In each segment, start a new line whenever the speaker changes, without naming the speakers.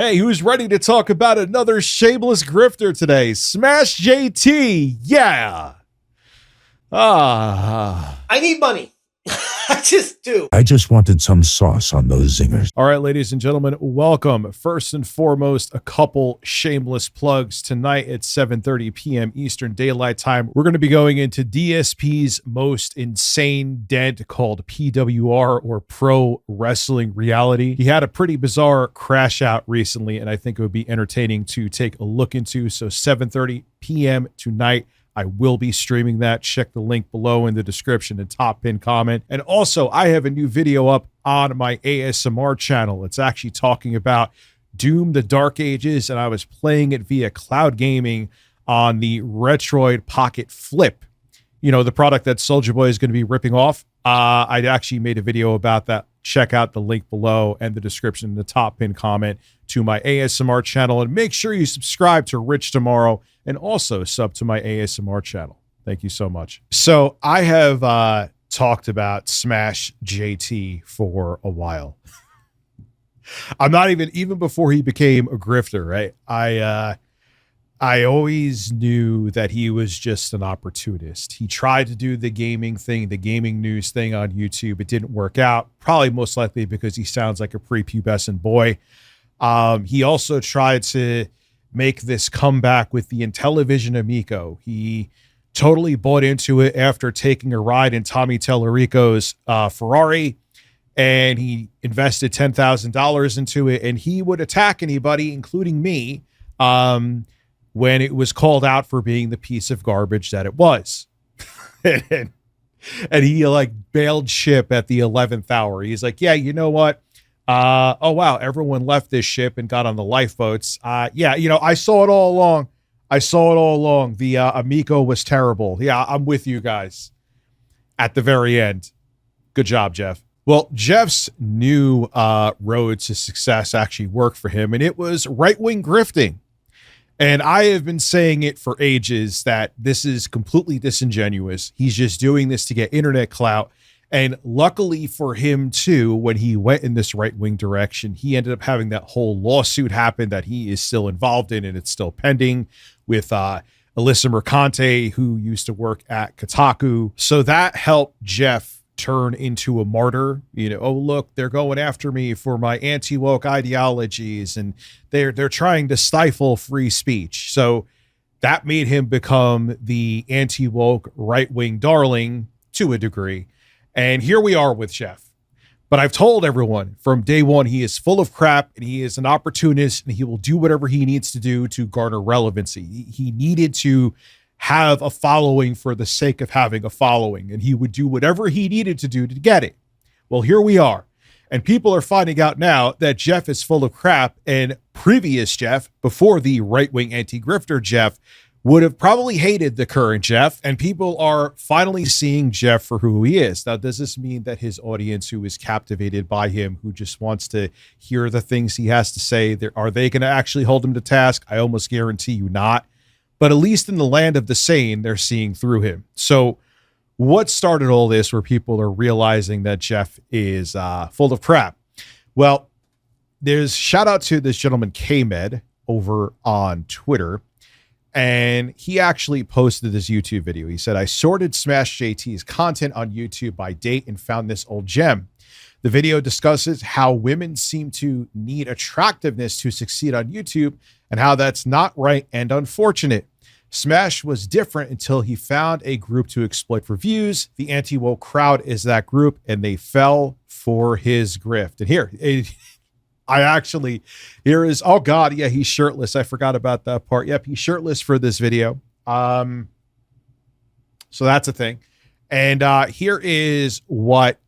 Hey, who's ready to talk about another shameless grifter today? Smash JT, yeah.
I need money. I just do.
I just wanted some sauce on those zingers.
All right, ladies and gentlemen, welcome. First and foremost, a couple shameless plugs. Tonight at 7:30 p.m. Eastern Daylight Time, we're going to be going into DSP's most insane dent called PWR, or Pro Wrestling Reality. He had a pretty bizarre crash out recently, and I think it would be entertaining to take a look into. So 7:30 p.m. tonight. I will be streaming that. Check the link below in the description and top pin comment. And also, I have a new video up on my ASMR channel. It's actually talking about Doom the Dark Ages, and I was playing it via cloud gaming on the Retroid Pocket Flip. You know, the product that Soulja Boy is going to be ripping off. I actually made a video about that. Check out the link below and the description in the top pin comment to my ASMR channel. And make sure you subscribe to Rich Tomorrow and also sub to my ASMR channel. Thank you so much. So I have talked about Smash JT for a while. I'm not even before he became a grifter, right? I always knew that he was just an opportunist. He tried to do the gaming thing, the gaming news thing on YouTube. It didn't work out, probably most likely because he sounds like a prepubescent boy. He also tried to make this comeback with the Intellivision Amico. He totally bought into it after taking a ride in Tommy Tallarico's Ferrari, and he invested $10,000 into it, and he would attack anybody, including me, when it was called out for being the piece of garbage that it was. and he like bailed ship at the 11th hour. He's like, yeah, you know what? Oh, wow, everyone left this ship and got on the lifeboats. Yeah, you know, I saw it all along. The Amico was terrible. Yeah, I'm with you guys at the very end. Good job, Jeff. Well, Jeff's new road to success actually worked for him, and it was right-wing grifting. And I have been saying it for ages that this is completely disingenuous. He's just doing this to get internet clout. And luckily for him, too, when he went in this right-wing direction, he ended up having that whole lawsuit happen that he is still involved in, and it's still pending with Alyssa Mercante, who used to work at Kotaku. So that helped Jeff turn into a martyr. You know, oh, look, they're going after me for my anti-woke ideologies, and they're trying to stifle free speech. So that made him become the anti-woke right-wing darling to a degree. And here we are with Jeff. But I've told everyone from day one, he is full of crap and he is an opportunist, and he will do whatever he needs to do to garner relevancy. He needed to have a following for the sake of having a following, and he would do whatever he needed to do to get it. Well, here we are. And people are finding out now that Jeff is full of crap, and previous Jeff, before the right-wing anti-grifter Jeff, would have probably hated the current Jeff, and people are finally seeing Jeff for who he is. Now, does this mean that his audience, who is captivated by him, who just wants to hear the things he has to say, are they going to actually hold him to task? I almost guarantee you not. But at least in the land of the sane, they're seeing through him. So what started all this where people are realizing that Jeff is full of crap? Well, there's shout out to this gentleman, K-Med, over on Twitter. And he actually posted this YouTube video. He said, I sorted Smash JT's content on YouTube by date and found this old gem. The video discusses how women seem to need attractiveness to succeed on YouTube and how that's not right and unfortunate. Smash was different until he found a group to exploit for views. The anti-woke crowd is that group, and they fell for his grift. And here is, oh God, yeah, he's shirtless. I forgot about that part. Yep, he's shirtless for this video. So that's a thing. And here is what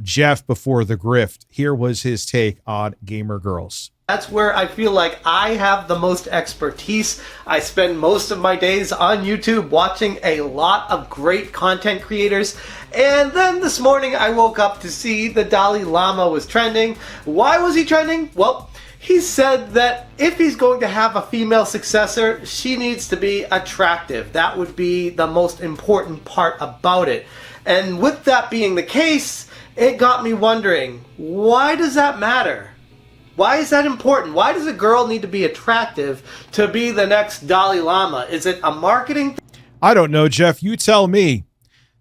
Jeff, before the grift, here was his take on gamer girls.
That's where I feel like I have the most expertise. I spend most of my days on YouTube watching a lot of great content creators. And then this morning I woke up to see the Dalai Lama was trending. Why was he trending? Well, he said that if he's going to have a female successor, she needs to be attractive. That would be the most important part about it. And with that being the case, it got me wondering, why does that matter? Why is that important? Why does a girl need to be attractive to be the next Dalai Lama? Is it a marketing?
I don't know, Jeff. You tell me.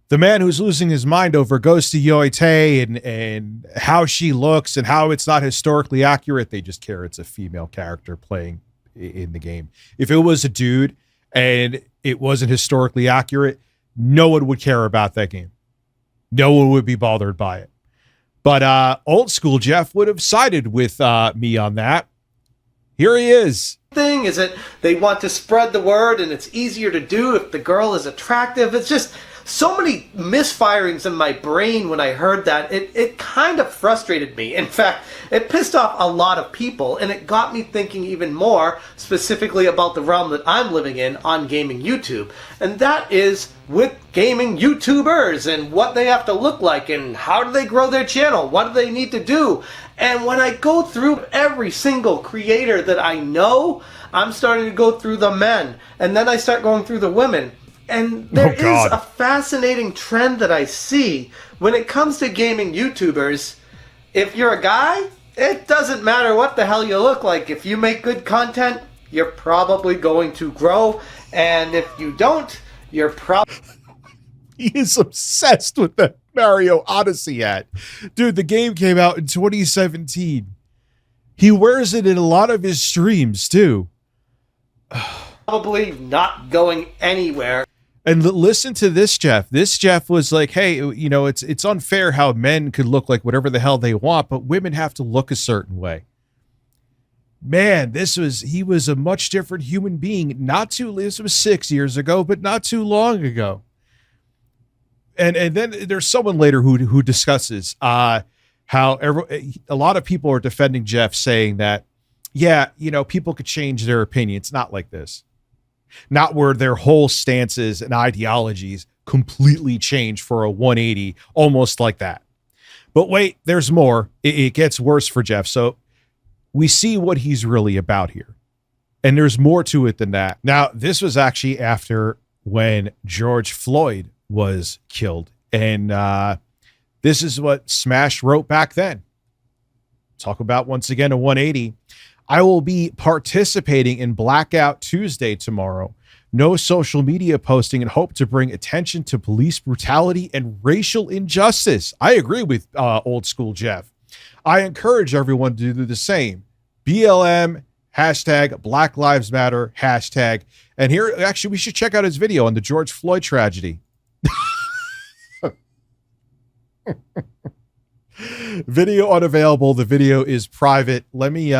The man who's losing his mind over Ghost of Yoite and how she looks and how it's not historically accurate. They just care it's a female character playing in the game. If it was a dude and it wasn't historically accurate, no one would care about that game. No one would be bothered by it. But old school Jeff would have sided with me on that. Here he is.
Thing is it they want to spread the word and it's easier to do if the girl is attractive. It's just so many misfirings in my brain when I heard that. It kind of frustrated me. In fact, it pissed off a lot of people, and it got me thinking even more specifically about the realm that I'm living in on gaming YouTube. And that is with gaming YouTubers and what they have to look like and how do they grow their channel, what do they need to do. And when I go through every single creator that I know, I'm starting to go through the men, and then I start going through the women. And there is a fascinating trend that I see when it comes to gaming YouTubers. If you're a guy, it doesn't matter what the hell you look like. If you make good content, you're probably going to grow. And if you don't, you're probably...
He is obsessed with the Mario Odyssey ad. Dude, the game came out in 2017. He wears it in a lot of his streams, too.
probably not going anywhere.
And listen to this, Jeff. This Jeff was like, hey, you know, it's unfair how men could look like whatever the hell they want, but women have to look a certain way. Man, he was a much different human being. This was 6 years ago, but not too long ago. And then there's someone later who discusses how a lot of people are defending Jeff, saying that, yeah, you know, people could change their opinion. It's not like this. Not where their whole stances and ideologies completely change for a 180, almost like that. But wait, there's more. It gets worse for Jeff. So we see what he's really about here. And there's more to it than that. Now, this was actually after when George Floyd was killed. And this is what Smash wrote back then. Talk about, once again, a 180. I will be participating in Blackout Tuesday tomorrow. No social media posting, and hope to bring attention to police brutality and racial injustice. I agree with old school Jeff. I encourage everyone to do the same. BLM, hashtag Black Lives Matter, hashtag. And here, actually, we should check out his video on the George Floyd tragedy. Video unavailable. The video is private. Let me,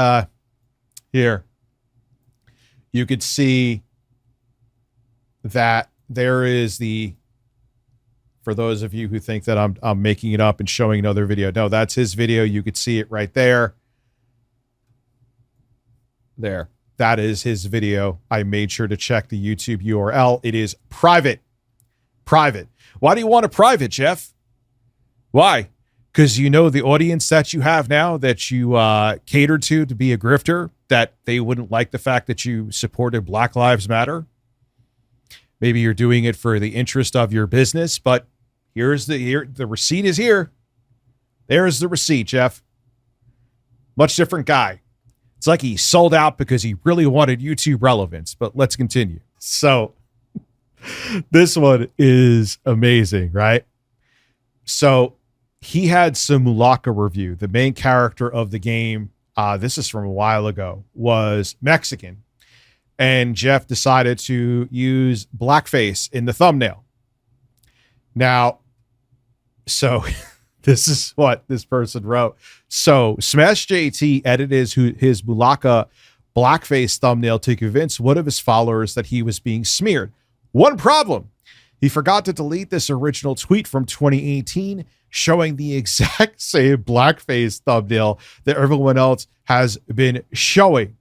here. You could see that there is for those of you who think that I'm making it up and showing another video. No, that's his video. You could see it right there. There. That is his video. I made sure to check the YouTube URL. It is private. Private. Why do you want a private, Jeff? Why? Because you know the audience that you have now that you cater to be a grifter, that they wouldn't like the fact that you supported Black Lives Matter. Maybe you're doing it for the interest of your business, but the receipt is here. There's the receipt, Jeff. Much different guy. It's like he sold out because he really wanted YouTube relevance, but let's continue. So this one is amazing, right? So he had some Mulaka review. The main character of the game, this is from a while ago, was Mexican. And Jeff decided to use blackface in the thumbnail. Now, so this is what this person wrote. So Smash JT edited his Mulaka blackface thumbnail to convince one of his followers that he was being smeared. One problem. He forgot to delete this original tweet from 2018 showing the exact same blackface thumbnail that everyone else has been showing.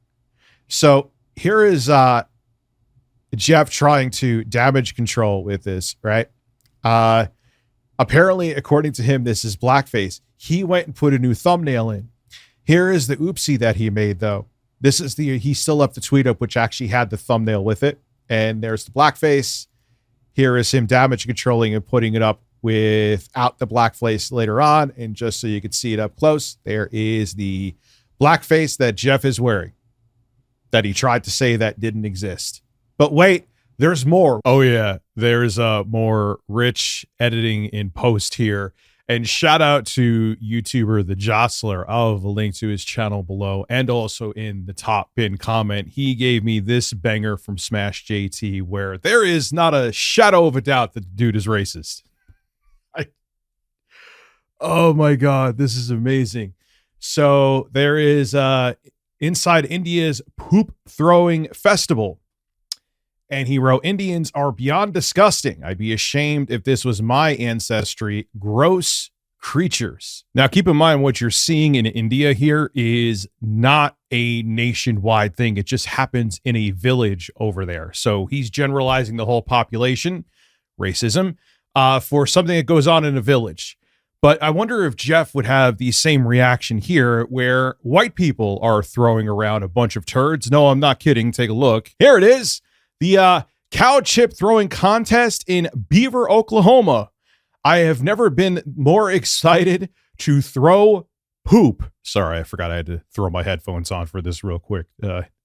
So here is Jeff trying to damage control with this, right? Apparently, according to him, this is blackface. He went and put a new thumbnail in. Here is the oopsie that he made, though. He still left the tweet up, which actually had the thumbnail with it. And there's the blackface. Here is him damage controlling and putting it up without the blackface later on. And just so you can see it up close, there is the Blackface that Jeff is wearing, that he tried to say that didn't exist. But wait, there's more. Oh yeah, there's more rich editing in post here. And shout out to YouTuber the Jostler. I'll have a link to his channel below and also in the top pinned comment. He gave me this banger from Smash JT where there is not a shadow of a doubt that the dude is racist. Oh my God, this is amazing. So there is inside India's poop throwing festival. And he wrote, Indians are beyond disgusting. I'd be ashamed if this was my ancestry. Gross creatures. Now, keep in mind what you're seeing in India here is not a nationwide thing. It just happens in a village over there. So he's generalizing the whole population, racism, for something that goes on in a village. But I wonder if Jeff would have the same reaction here where white people are throwing around a bunch of turds. No, I'm not kidding. Take a look. Here it is. The cow chip throwing contest in Beaver, Oklahoma. I have never been more excited to throw poop. Sorry, I forgot I had to throw my headphones on for this real quick.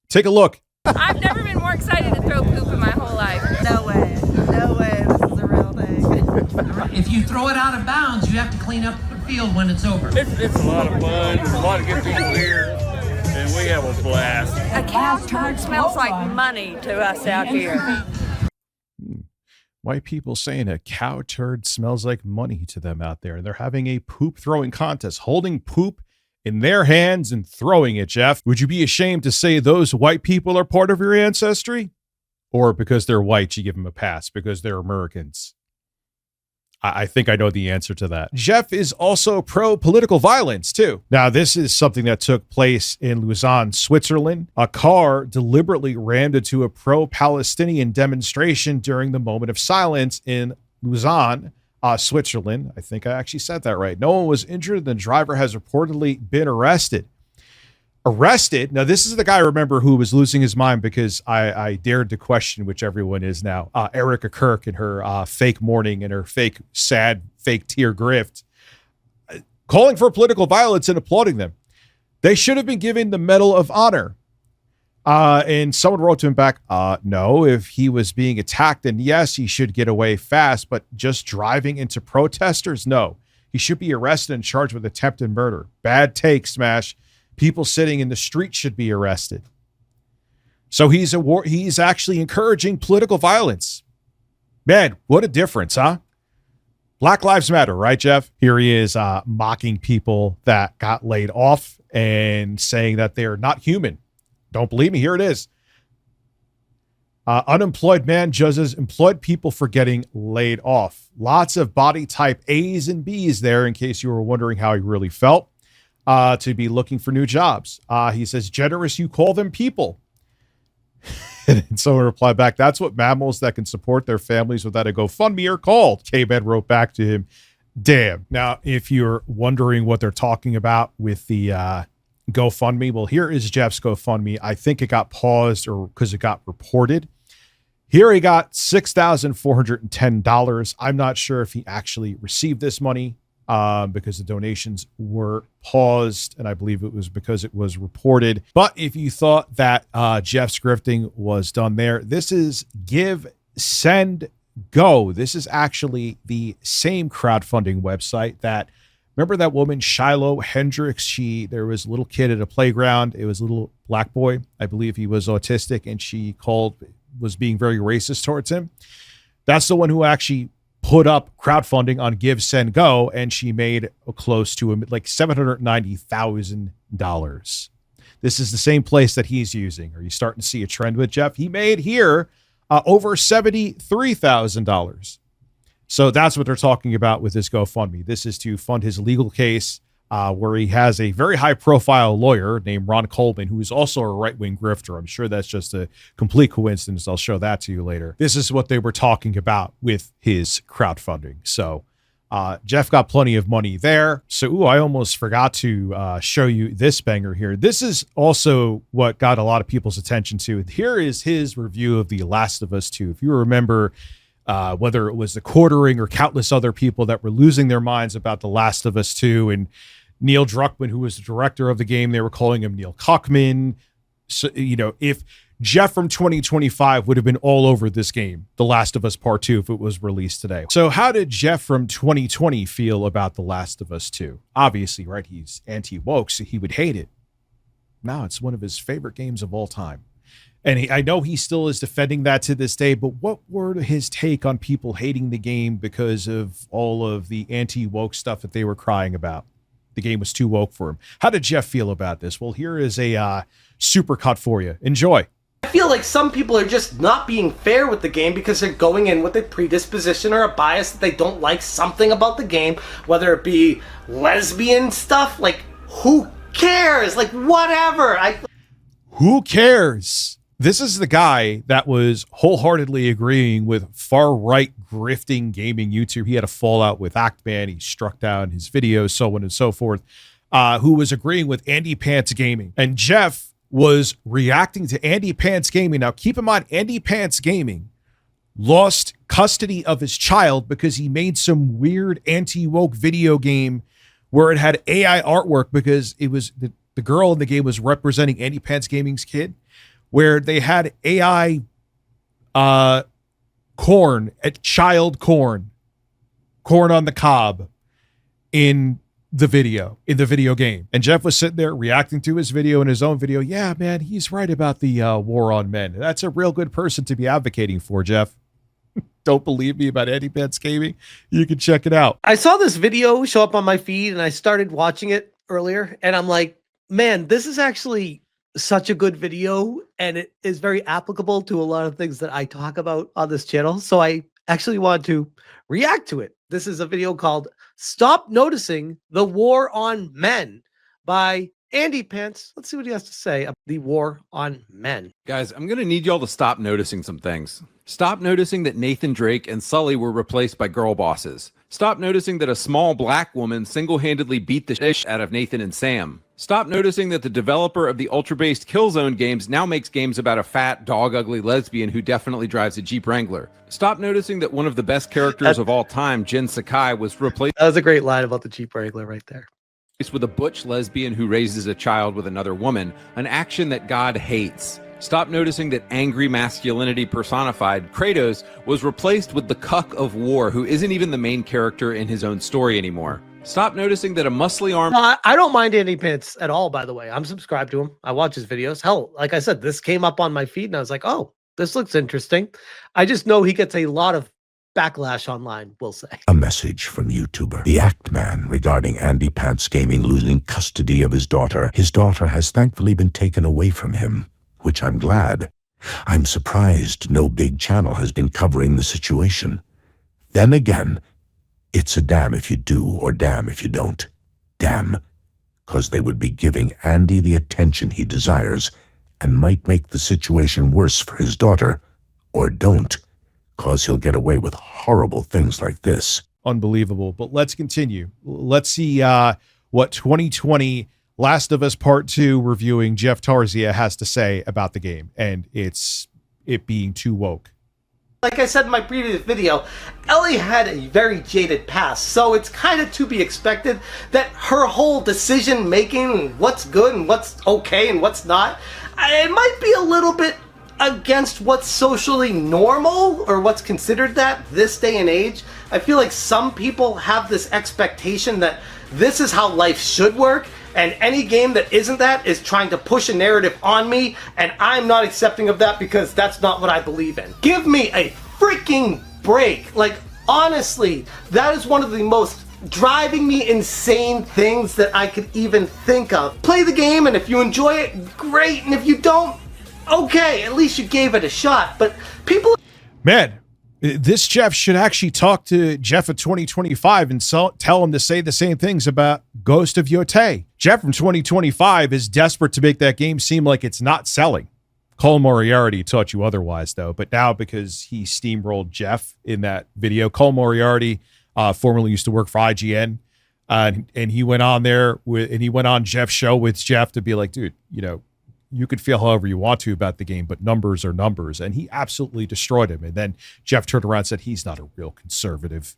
Take a look.
I've never been more excited to throw poop in my whole life.
No way. No way. This is a real thing.
If you throw it out of bounds, you have to clean up the field when it's over.
It's a lot of fun. There's a lot of good people here. And we have a blast.
A cow turd smells like money to us out here.
White people saying a cow turd smells like money to them out there. They're having a poop throwing contest, holding poop in their hands and throwing it, Jeff. Would you be ashamed to say those white people are part of your ancestry? Or because they're white, you give them a pass because they're Americans? I think I know the answer to that. Jeff is also pro-political violence, too. Now, this is something that took place in Lausanne, Switzerland. A car deliberately rammed into a pro-Palestinian demonstration during the moment of silence in Lausanne, Switzerland. I think I actually said that right. No one was injured. The driver has reportedly been arrested. Now, this is the guy, remember, who was losing his mind because I dared to question, which everyone is now, Erica Kirk and her fake mourning and her fake sad, fake tear grift, calling for political violence and applauding them. They should have been given the Medal of Honor. And someone wrote to him back, no, if he was being attacked, then yes, he should get away fast, but just driving into protesters, no. He should be arrested and charged with attempted murder. Bad take, Smash. People sitting in the street should be arrested. So he's actually encouraging political violence. Man, what a difference, huh? Black Lives Matter, right, Jeff? Here he is mocking people that got laid off and saying that they're not human. Don't believe me? Here it is. Unemployed man judges employed people for getting laid off. Lots of body type A's and B's there in case you were wondering how he really felt. To be looking for new jobs. He says, generous, you call them people. And someone replied back, that's what mammals that can support their families without a GoFundMe are called. K-Ben wrote back to him, damn. Now, if you're wondering what they're talking about with the GoFundMe, well, here is Jeff's GoFundMe. I think it got paused or because it got reported. Here he got $6,410. I'm not sure if he actually received this money. Because the donations were paused, and I believe it was because it was reported. But if you thought that Jeff's grifting was done there, this is Give, Send, Go. This is actually the same crowdfunding website that, remember that woman, Shiloh Hendricks? There was a little kid at a playground. It was a little black boy. I believe he was autistic, and she was being very racist towards him. That's the one who actually put up crowdfunding on Give, Send, Go, and she made close to like $790,000. This is the same place that he's using. Are you starting to see a trend with Jeff? He made here over $73,000. So that's what they're talking about with this GoFundMe. This is to fund his legal case where he has a very high-profile lawyer named Ron Coleman, who is also a right-wing grifter. I'm sure that's just a complete coincidence. I'll show that to you later. This is what they were talking about with his crowdfunding. So Jeff got plenty of money there. So, I almost forgot to show you this banger here. This is also what got a lot of people's attention to. Here is his review of The Last of Us 2. If you remember, whether it was the quartering or countless other people that were losing their minds about The Last of Us 2 and Neil Druckmann, who was the director of the game, they were calling him Neil Cuckman. So, if Jeff from 2025 would have been all over this game, The Last of Us Part 2, if it was released today. So how did Jeff from 2020 feel about The Last of Us 2? Obviously, right? He's anti-woke, so he would hate it. Now it's one of his favorite games of all time. And I know he still is defending that to this day, but what were his take on people hating the game because of all of the anti-woke stuff that they were crying about? The game was too woke for him. How did Jeff feel about this? Well, here is a super cut for you. Enjoy.
I feel like some people are just not being fair with the game because they're going in with a predisposition or a bias that they don't like something about the game, whether it be lesbian stuff. Like, who cares? Like, whatever.
Who cares? This is the guy that was wholeheartedly agreeing with far-right grifting gaming YouTube. He had a fallout with Actman. He struck down his videos, so on and so forth, who was agreeing with Andy Pants Gaming. And Jeff was reacting to Andy Pants Gaming. Now, keep in mind, Andy Pants Gaming lost custody of his child because he made some weird anti-woke video game where it had AI artwork because it was the girl in the game was representing Andy Pants Gaming's kid, where they had AI corn, child corn on the cob in the video game. And Jeff was sitting there reacting to his video in his own video. Yeah, man, he's right about the war on men. That's a real good person to be advocating for, Jeff. Don't believe me about Andy Pants Gaming? You can check it out.
I saw this video show up on my feed and I started watching it earlier and I'm like, man, this is actually such a good video and it is very applicable to a lot of things that I talk about on this channel. So I actually want to react to it. This is a video called Stop Noticing the War on Men by Andy Pants. Let's see what he has to say about the war on men.
Guys, I'm going to need y'all to stop noticing some things. Stop noticing that Nathan Drake and Sully were replaced by girl bosses. Stop noticing that a small black woman single-handedly beat the shit out of Nathan and Sam. Stop noticing that the developer of the ultra-based Killzone games now makes games about a fat, dog-ugly lesbian who definitely drives a Jeep Wrangler. Stop noticing that one of the best characters of all time, Jin Sakai, was replaced.
That was a great line about the Jeep Wrangler right there.
With a butch lesbian who raises a child with another woman, an action that God hates. Stop noticing that angry masculinity personified, Kratos, was replaced with the cuck of war who isn't even the main character in his own story anymore. Stop noticing that a muscly arm...
I don't mind Andy Pants at all, by the way. I'm subscribed to him. I watch his videos. Hell, like I said, this came up on my feed and I was like, oh, this looks interesting. I just know he gets a lot of backlash online, we'll say.
A message from YouTuber The Act Man regarding Andy Pants Gaming losing custody of his daughter. His daughter has thankfully been taken away from him, which I'm glad. I'm surprised no big channel has been covering the situation. Then again, it's a damn if you do or damn if you don't. Damn, because they would be giving Andy the attention he desires and might make the situation worse for his daughter, or don't, because he'll get away with horrible things like this.
Unbelievable. But let's continue. Let's see what 2020 Last of Us Part 2 reviewing Jeff Tarzia has to say about the game and it being too woke.
Like I said in my previous video, Ellie had a very jaded past, so it's kind of to be expected that her whole decision making, what's good and what's okay and what's not, it might be a little bit against what's socially normal or what's considered that this day and age. I feel like some people have this expectation that this is how life should work, and any game that isn't that is trying to push a narrative on me, and I'm not accepting of that because that's not what I believe in. Give me a freaking break. Like, honestly, that is one of the most driving me insane things that I could even think of. Play the game, and if you enjoy it, great, and if you don't, okay, at least you gave it a shot. But people...
Man, this Jeff should actually talk to Jeff of 2025 and tell him to say the same things about Ghost of Yotei. Jeff from 2025 is desperate to make that game seem like it's not selling. Cole Moriarty taught you otherwise, though. But now, because he steamrolled Jeff in that video, Cole Moriarty formerly used to work for IGN, and he went on there and he went on Jeff's show with Jeff to be like, dude, you know, you could feel however you want to about the game, but numbers are numbers. And he absolutely destroyed him. And then Jeff turned around and said, he's not a real conservative.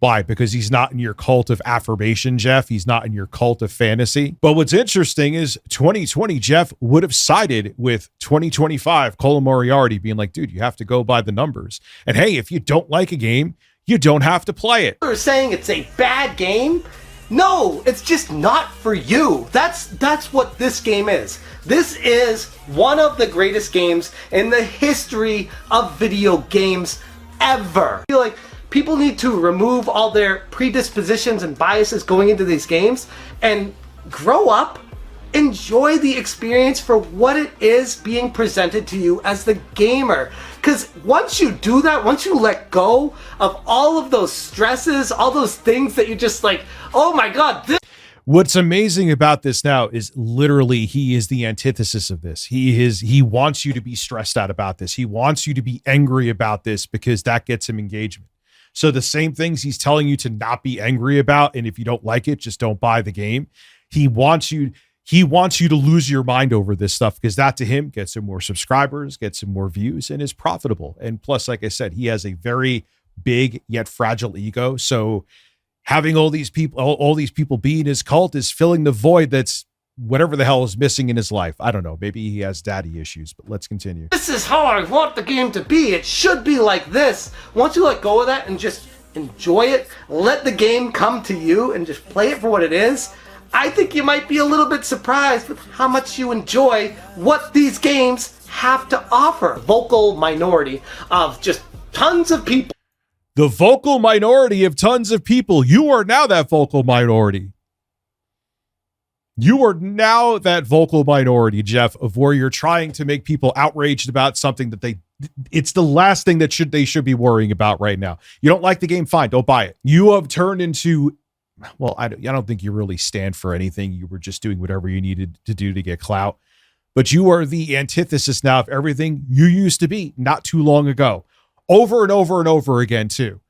Why? Because he's not in your cult of affirmation, Jeff. He's not in your cult of fantasy. But what's interesting is 2020, Jeff would have sided with 2025 Colin Moriarty being like, dude, you have to go by the numbers. And hey, if you don't like a game, you don't have to play it.
You're saying it's a bad game? No, it's just not for you. That's what this game is. This is one of the greatest games in the history of video games ever. I feel like people need to remove all their predispositions and biases going into these games and grow up, enjoy the experience for what it is being presented to you as the gamer. Because once you do that, once you let go of all of those stresses, all those things that you just like, oh my God, this.
What's amazing about this now is literally he is the antithesis of this. He wants you to be stressed out about this. He wants you to be angry about this because that gets him engagement. So the same things he's telling you to not be angry about, and if you don't like it, just don't buy the game. He wants you to lose your mind over this stuff because that to him gets him more subscribers, gets him more views, and is profitable. And plus, like I said, he has a very big yet fragile ego. So having all these people be in his cult is filling the void that's whatever the hell is missing in his life. I don't know. Maybe he has daddy issues, but let's continue.
This is how I want the game to be. It should be like this. Once you let go of that and just enjoy it, let the game come to you and just play it for what it is, I think you might be a little bit surprised with how much you enjoy what these games have to offer. Vocal minority of just tons of people.
The vocal minority of tons of people. You are now that vocal minority. You are now that vocal minority, Jeff, of where you're trying to make people outraged about something that it's the last thing that they should be worrying about right now. You don't like the game, fine, don't buy it. You have turned into, well, I don't think you really stand for anything. You were just doing whatever you needed to do to get clout. But you are the antithesis now of everything you used to be not too long ago. Over and over and over again, too.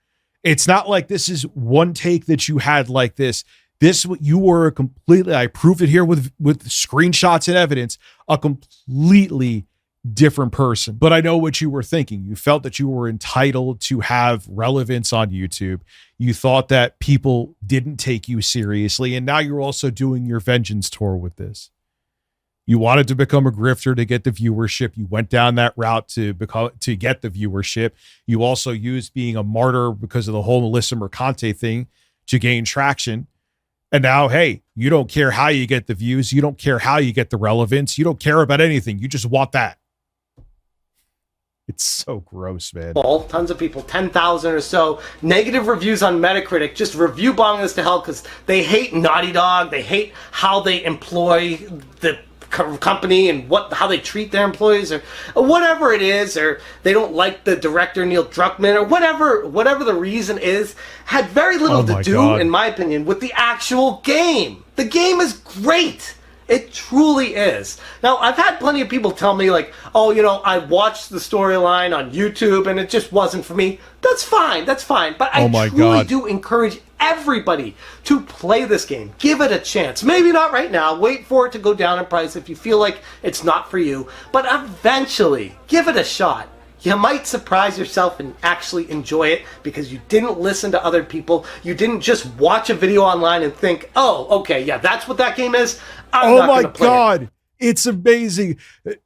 It's not like this is one take that you had like this. You were completely, I proved it here with screenshots and evidence, a completely different person. But I know what you were thinking. You felt that you were entitled to have relevance on YouTube. You thought that people didn't take you seriously. And now you're also doing your vengeance tour with this. You wanted to become a grifter to get the viewership. You went down that route to get the viewership. You also used being a martyr because of the whole Melissa Mercante thing to gain traction. And now, hey, you don't care how you get the views. You don't care how you get the relevance. You don't care about anything. You just want that. It's so gross, man.
Tons of people, 10,000 or so, negative reviews on Metacritic, just review bombing us to hell because they hate Naughty Dog. They hate how they employ the company and how they treat their employees or whatever it is, or they don't like the director Neil Druckmann or whatever the reason is, had very little to do, in my opinion, with the actual game. The game is great. It truly is. Now, I've had plenty of people tell me like, oh, I watched the storyline on YouTube and it just wasn't for me. That's fine. But I truly do encourage everybody to play this game. Give it a chance. Maybe not right now. Wait for it to go down in price if you feel like it's not for you. But eventually, give it a shot. You might surprise yourself and actually enjoy it because you didn't listen to other people. You didn't just watch a video online and think, oh, okay, yeah, that's what that game is. I'm not going to play it.
It's amazing.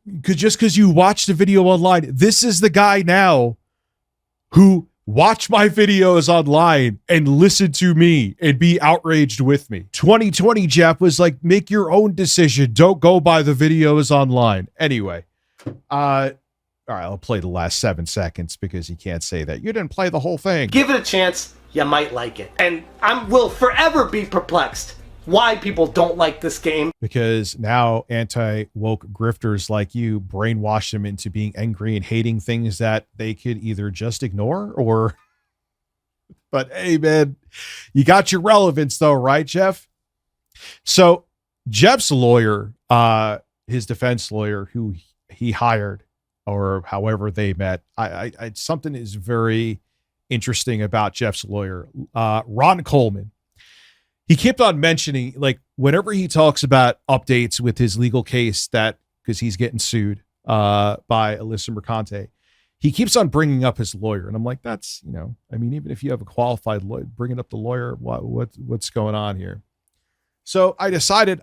Because you watched a video online, this is the guy now who watched my videos online and listened to me and be outraged with me. 2020, Jeff, was like, make your own decision. Don't go by the videos online. Anyway, all right, I'll play the last 7 seconds because you can't say that. You didn't play the whole thing.
Give it a chance. You might like it. And I will forever be perplexed why people don't like this game.
Because now anti-woke grifters like you brainwash them into being angry and hating things that they could either just ignore or... But hey, man, you got your relevance though, right, Jeff? So Jeff's lawyer, his defense lawyer who he hired, or however they met, I something is very interesting about Jeff's lawyer, Ron Coleman. He kept on mentioning, like, whenever he talks about updates with his legal case, that because he's getting sued by Alyssa Mercante, he keeps on bringing up his lawyer. And I'm like, that's, I mean, even if you have a qualified lawyer, bringing up the lawyer, what's going on here? So I decided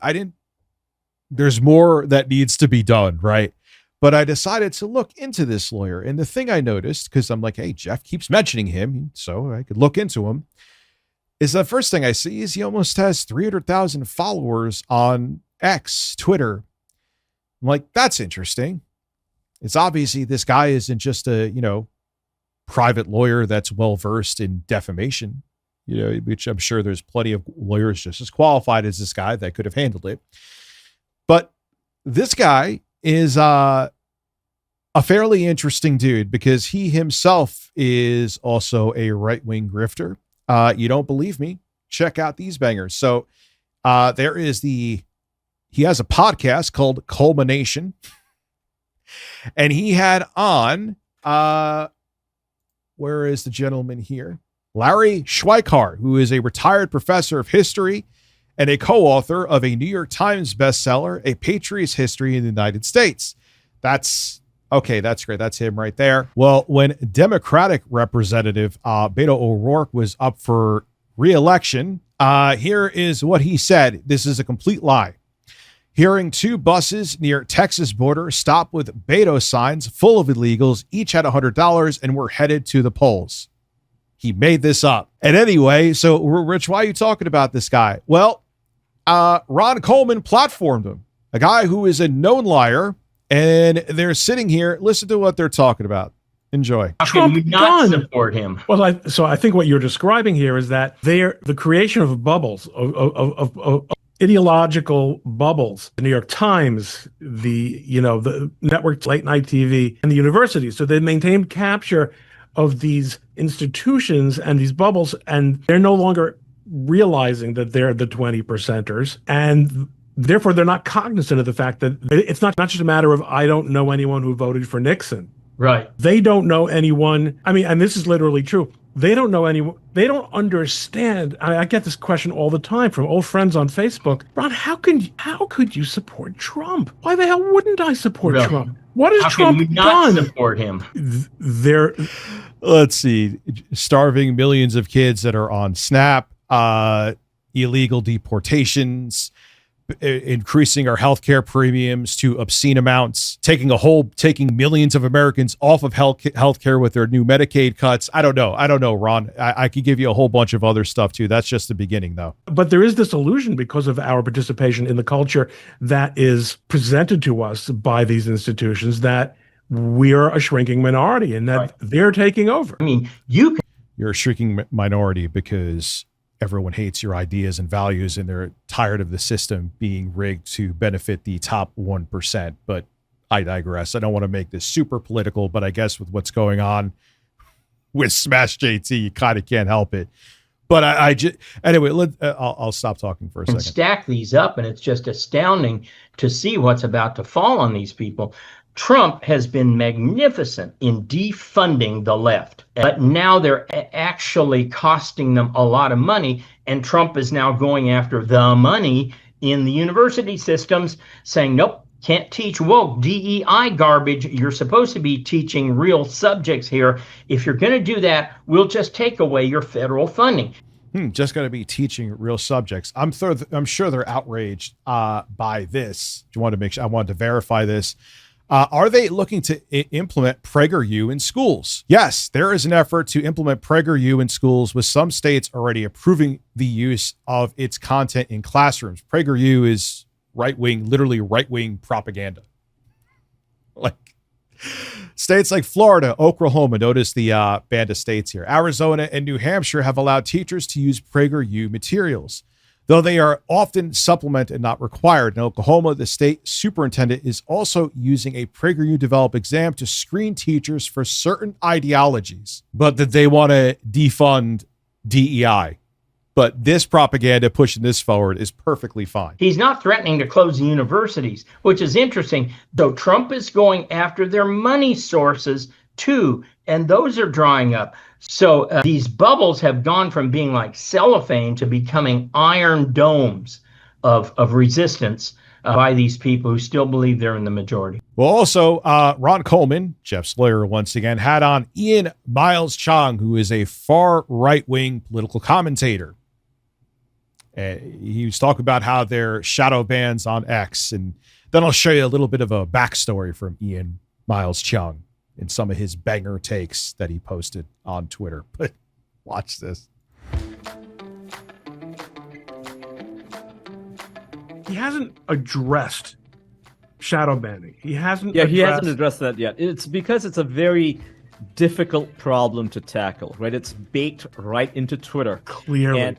there's more that needs to be done, right? But I decided to look into this lawyer. And the thing I noticed, because I'm like, hey, Jeff keeps mentioning him, so I could look into him, is the first thing I see is he almost has 300,000 followers on X, Twitter. I'm like, that's interesting. It's obviously this guy isn't just a, private lawyer that's well-versed in defamation, which I'm sure there's plenty of lawyers just as qualified as this guy that could have handled it. But this guy is a fairly interesting dude because he himself is also a right-wing grifter. You don't believe me? Check out these bangers. So he has a podcast called Culmination, and he had on, where is the gentleman here? Larry Schweikart, who is a retired professor of history and a co-author of a New York Times bestseller, A Patriot's History in the United States. That's great. That's him right there. Well, when Democratic Representative Beto O'Rourke was up for re-election, here is what he said. This is a complete lie. Hearing two buses near Texas border stop with Beto signs full of illegals, each had $100 and were headed to the polls. He made this up. And anyway, so Rich, why are you talking about this guy? Well, Ron Coleman platformed him, a guy who is a known liar, and they're sitting here. Listen to what they're talking about. Enjoy.
How can you not support him?
Well, I think what you're describing here is that the creation of bubbles, of ideological bubbles, the New York Times, the network late night TV, and the universities. So they maintained capture of these institutions and these bubbles, and they're no longer realizing that they're the 20%ers, and therefore they're not cognizant of the fact that it's not just a matter of I don't know anyone who voted for Nixon.
Right.
They don't know anyone. I mean, and this is literally true. They don't know anyone. They don't understand. I get this question all the time from old friends on Facebook. Ron, how could you support Trump? Why the hell wouldn't I support Trump? What has Trump
done? How can you not
done?
support him?
Let's see, starving millions of kids that are on SNAP, illegal deportations, increasing our healthcare premiums to obscene amounts, taking millions of Americans off of healthcare with their new Medicaid cuts. I don't know, Ron. I could give you a whole bunch of other stuff too. That's just the beginning, though.
But there is this illusion because of our participation in the culture that is presented to us by these institutions that we're a shrinking minority and that they're taking over.
I mean,
you're a shrinking minority because everyone hates your ideas and values, and they're tired of the system being rigged to benefit the top 1%. But I digress. I don't want to make this super political, but I guess with what's going on with Smash JT, you kind of can't help it. But anyway, I'll stop talking for a second.
Stack these up, and it's just astounding to see what's about to fall on these people. Trump has been magnificent in defunding the left, but now they're actually costing them a lot of money, and Trump is now going after the money in the university systems, saying, nope, can't teach woke DEI garbage. You're supposed to be teaching real subjects here. If you're going to do that, we'll just take away your federal funding.
Just going to be teaching real subjects. I'm sure they're outraged by this. I wanted to verify this. Are they looking to implement PragerU in schools? Yes, there is an effort to implement PragerU in schools, with some states already approving the use of its content in classrooms. PragerU is literally right-wing propaganda. Like states like Florida, Oklahoma, notice the band of states here, Arizona and New Hampshire have allowed teachers to use PragerU materials, though they are often supplemented and not required. In Oklahoma, the state superintendent is also using a PragerU developed exam to screen teachers for certain ideologies, but that they want to defund DEI. But this propaganda pushing this forward is perfectly fine.
He's not threatening to close the universities, which is interesting. So Trump is going after their money sources too, and those are drying up. So these bubbles have gone from being like cellophane to becoming iron domes of resistance by these people who still believe they're in the majority.
Well, also, Ron Coleman, Jeff's lawyer, once again, had on Ian Miles Chong, who is a far right-wing political commentator. He was talking about how they're shadow bans on X, and then I'll show you a little bit of a backstory from Ian Miles Chong and some of his banger takes that he posted on Twitter. But watch this.
He hasn't addressed shadow banning. He hasn't
addressed that yet. It's because it's a very difficult problem to tackle, right? It's baked right into Twitter.
Clearly.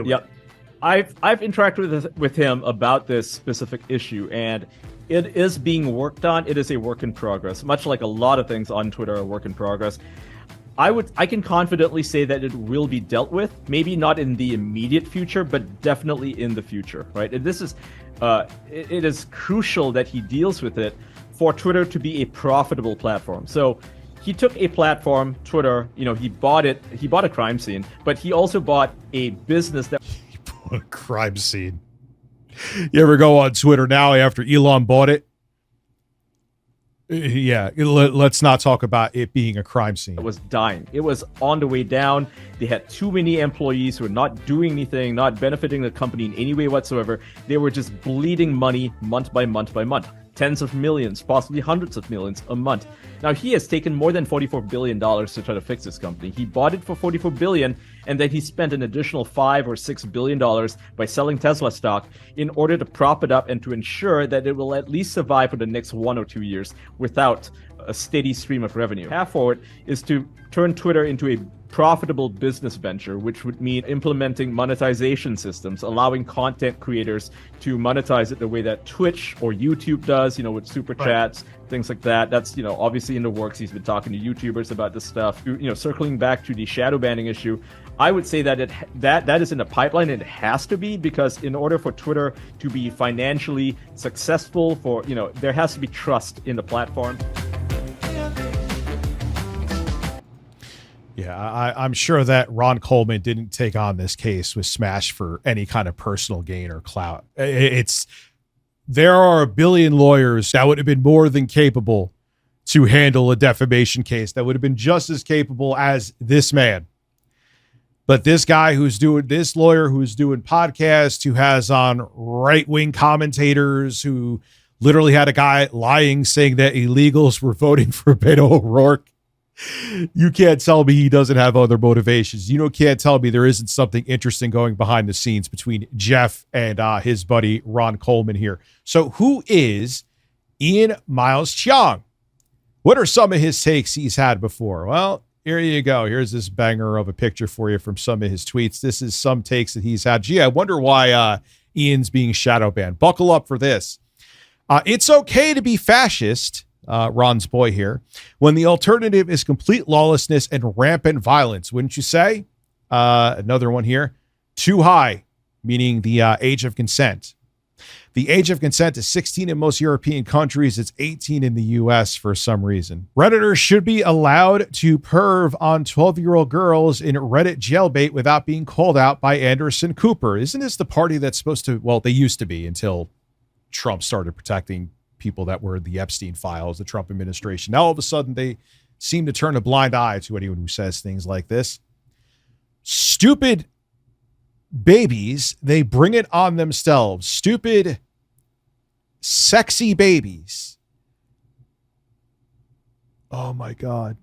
Yep. I've interacted with him about this specific issue, and it is being worked on. It is a work in progress, much like a lot of things on Twitter are a work in progress. I can confidently say that it will be dealt with, maybe not in the immediate future, but definitely in the future, right? And this is, it is crucial that he deals with it for Twitter to be a profitable platform. So he took a platform, Twitter, he bought a crime scene, but he also bought a business that...
He bought a crime scene. You ever go on Twitter now after Elon bought it? Yeah, let's not talk about it being a crime scene.
It was dying. It was on the way down. They had too many employees who were not doing anything, not benefiting the company in any way whatsoever. They were just bleeding money month by month by month. Tens of millions, possibly hundreds of millions a month. Now, he has taken more than $44 billion to try to fix this company. He bought it for $44 billion, and then he spent an additional $5 or $6 billion by selling Tesla stock in order to prop it up and to ensure that it will at least survive for the next 1 or 2 years without a steady stream of revenue. Path forward is to turn Twitter into a profitable business venture, which would mean implementing monetization systems, allowing content creators to monetize it the way that Twitch or YouTube does, with super chats, things like that. That's, obviously in the works. He's been talking to YouTubers about this stuff. Circling back to the shadow banning issue, I would say that that is in the pipeline, and it has to be, because in order for Twitter to be financially successful, there has to be trust in the platform.
Yeah, I'm sure that Ron Coleman didn't take on this case with Smash for any kind of personal gain or clout. There are a billion lawyers that would have been more than capable to handle a defamation case, that would have been just as capable as this man. But this lawyer who's doing podcasts, who has on right-wing commentators, who literally had a guy lying saying that illegals were voting for Beto O'Rourke. You can't tell me he doesn't have other motivations. Can't tell me there isn't something interesting going behind the scenes between Jeff and his buddy Ron Coleman here. So who is Ian Miles Chong? What are some of his takes he's had before? Well, here you go. Here's this banger of a picture for you from some of his tweets. This is some takes that he's had. Gee, I wonder why Ian's being shadow banned. Buckle up for this. It's okay to be fascist. Ron's boy here, when the alternative is complete lawlessness and rampant violence, wouldn't you say? Another one here. Too high, meaning the age of consent. The age of consent is 16 in most European countries. It's 18 in the US for some reason. Redditors should be allowed to perv on 12-year-old girls in Reddit jailbait without being called out by Anderson Cooper. Isn't this the party that's supposed to, well, they used to be until Trump started protecting people that were the Epstein files, the Trump administration. Now all of a sudden they seem to turn a blind eye to anyone who says things like this. Stupid babies, they bring it on themselves. Stupid, sexy babies. Oh my God.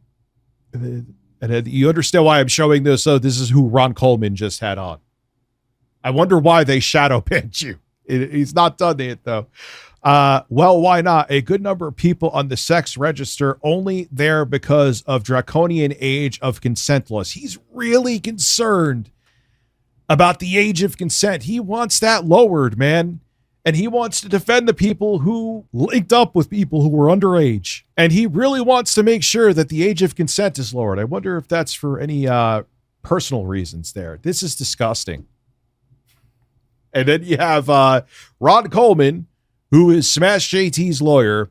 And you understand why I'm showing this. So this is who Ron Coleman just had on. I wonder why they shadow banned you. He's not done it though. Well, why not? A good number of people on the sex register only there because of draconian age of consentless. He's really concerned about the age of consent. He wants that lowered, man. And he wants to defend the people who linked up with people who were underage. And he really wants to make sure that the age of consent is lowered. I wonder if that's for any personal reasons there. This is disgusting. And then you have Ron Coleman, who is Smash JT's lawyer,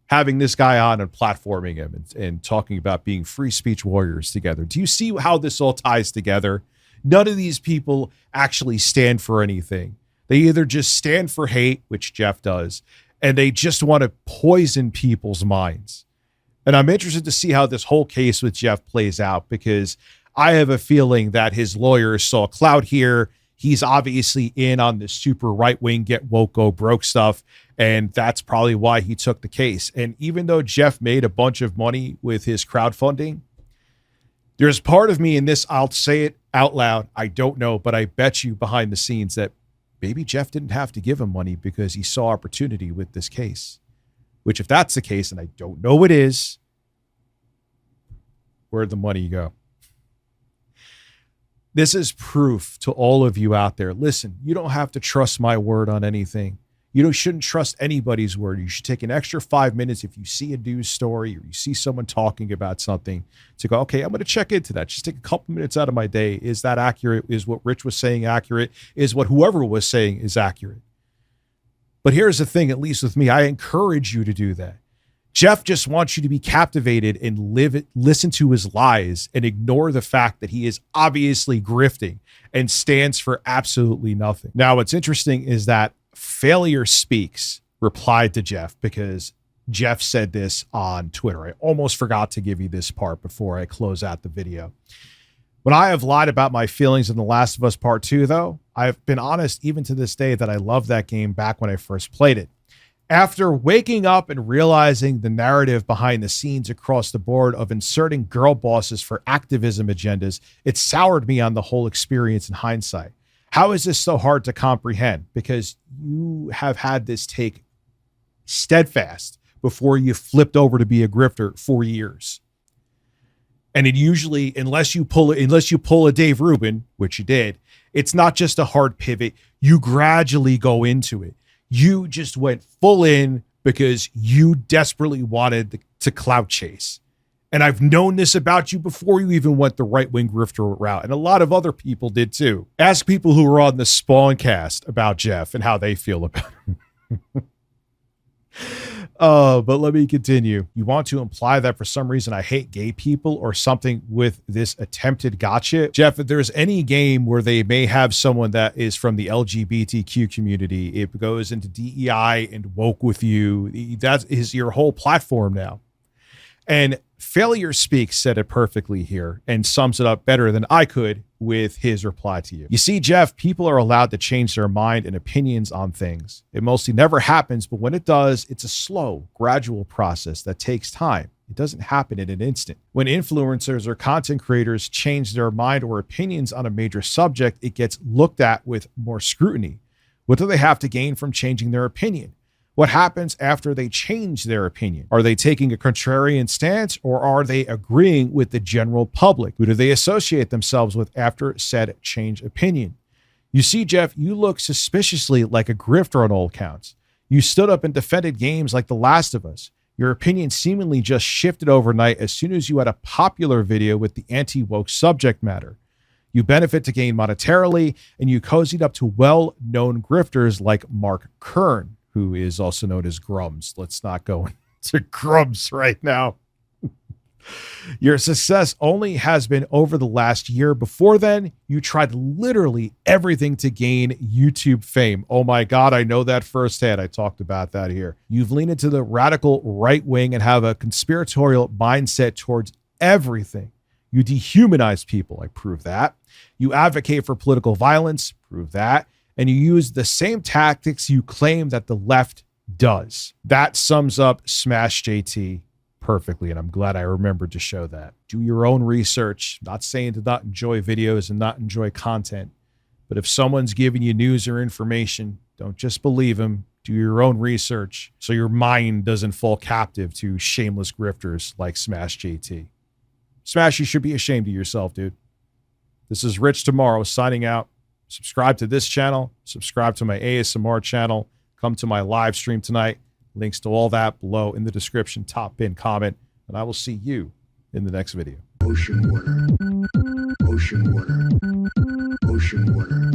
having this guy on and platforming him and talking about being free speech warriors together. Do you see how this all ties together? None of these people actually stand for anything. They either just stand for hate, which Jeff does, and they just want to poison people's minds. And I'm interested to see how this whole case with Jeff plays out, because I have a feeling that his lawyers saw clout here. He's obviously in on the super right-wing, get woke, go broke stuff. And that's probably why he took the case. And even though Jeff made a bunch of money with his crowdfunding, there's part of me in this, I'll say it out loud, I don't know, but I bet you behind the scenes that maybe Jeff didn't have to give him money because he saw opportunity with this case. Which, if that's the case, and I don't know it is, where'd the money go? This is proof to all of you out there. Listen, you don't have to trust my word on anything. You shouldn't trust anybody's word. You should take an extra 5 minutes if you see a news story or you see someone talking about something to go, okay, I'm going to check into that. Just take a couple minutes out of my day. Is that accurate? Is what Rich was saying accurate? Is what whoever was saying is accurate? But here's the thing, at least with me, I encourage you to do that. Jeff just wants you to be captivated and listen to his lies and ignore the fact that he is obviously grifting and stands for absolutely nothing. Now, what's interesting is that Failure Speaks replied to Jeff, because Jeff said this on Twitter. I almost forgot to give you this part before I close out the video. When I have lied about my feelings in The Last of Us Part 2, though, I've been honest even to this day that I loved that game back when I first played it. After waking up and realizing the narrative behind the scenes across the board of inserting girl bosses for activism agendas, it soured me on the whole experience in hindsight. How is this so hard to comprehend? Because you have had this take steadfast before you flipped over to be a grifter for years. And it usually, unless you pull a Dave Rubin, which you did, it's not just a hard pivot. You gradually go into it. You just went full in because you desperately wanted to clout chase. And I've known this about you before you even went the right-wing grifter route. And a lot of other people did too. Ask people who were on the Spawn cast about Jeff and how they feel about him. But let me continue. You want to imply that for some reason I hate gay people or something with this attempted gotcha? Jeff, if there's any game where they may have someone that is from the LGBTQ community, it goes into DEI and woke with you. That is your whole platform now. And Failure Speaks said it perfectly here and sums it up better than I could with his reply to you. You see, Jeff, people are allowed to change their mind and opinions on things. It mostly never happens, but when it does, it's a slow, gradual process that takes time. It doesn't happen in an instant. When influencers or content creators change their mind or opinions on a major subject, it gets looked at with more scrutiny. What do they have to gain from changing their opinion? What happens after they change their opinion? Are they taking a contrarian stance, or are they agreeing with the general public? Who do they associate themselves with after said change opinion? You see, Jeff, you look suspiciously like a grifter on all counts. You stood up and defended games like The Last of Us. Your opinion seemingly just shifted overnight as soon as you had a popular video with the anti-woke subject matter. You benefit to gain monetarily, and you cozied up to well-known grifters like Mark Kern, who is also known as Grums. Let's not go into Grums right now. Your success only has been over the last year. Before then, you tried literally everything to gain YouTube fame. Oh my God, I know that firsthand. I talked about that here. You've leaned into the radical right wing and have a conspiratorial mindset towards everything. You dehumanize people. I prove that. You advocate for political violence. Prove that. And you use the same tactics you claim that the left does. That sums up Smash JT perfectly, and I'm glad I remembered to show that. Do your own research. Not saying to not enjoy videos and not enjoy content, but if someone's giving you news or information, don't just believe them. Do your own research so your mind doesn't fall captive to shameless grifters like Smash JT. Smash, you should be ashamed of yourself, dude. This is Rich Tomorrow signing out. Subscribe to this channel. Subscribe to my ASMR channel. Come to my live stream tonight. Links to all that below in the description, top pin comment, and I will see you in the next video.
Ocean water. Ocean water. Ocean water.